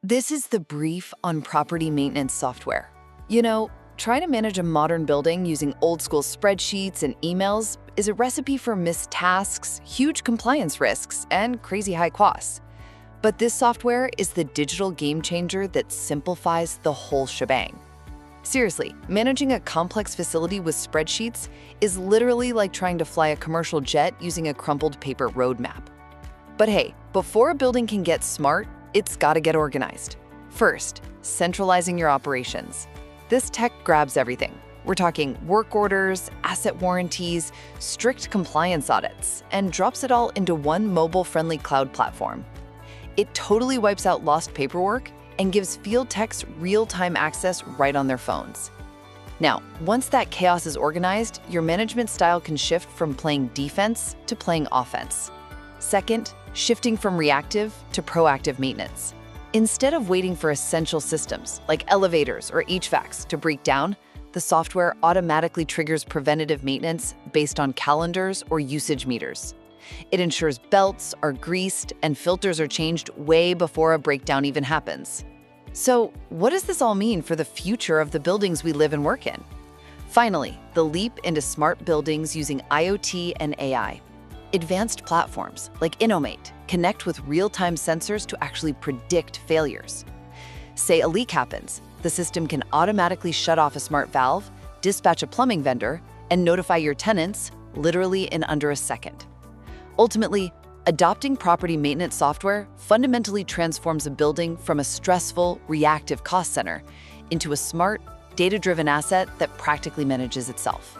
This is the brief on property maintenance software. Trying to manage a modern building using old-school spreadsheets and emails is a recipe for missed tasks, huge compliance risks, and crazy high costs. But this software is the digital game changer that simplifies the whole shebang. Seriously, managing a complex facility with spreadsheets is literally like trying to fly a commercial jet using a crumpled paper roadmap. But hey, before a building can get smart, it's gotta get organized. First, centralizing your operations. This tech grabs everything. We're talking work orders, asset warranties, strict compliance audits, and drops it all into one mobile-friendly cloud platform. It totally wipes out lost paperwork and gives field techs real-time access right on their phones. Now, once that chaos is organized, your management style can shift from playing defense to playing offense. Second, shifting from reactive to proactive maintenance. Instead of waiting for essential systems like elevators or HVACs to break down, the software automatically triggers preventative maintenance based on calendars or usage meters. It ensures belts are greased and filters are changed way before a breakdown even happens. So, what does this all mean for the future of the buildings we live and work in? Finally, the leap into smart buildings using IoT and AI. Advanced platforms like InnoMaint connect with real-time sensors to actually predict failures. Say a leak happens, the system can automatically shut off a smart valve, dispatch a plumbing vendor, and notify your tenants literally in under a second. Ultimately, adopting property maintenance software fundamentally transforms a building from a stressful, reactive cost center into a smart, data-driven asset that practically manages itself.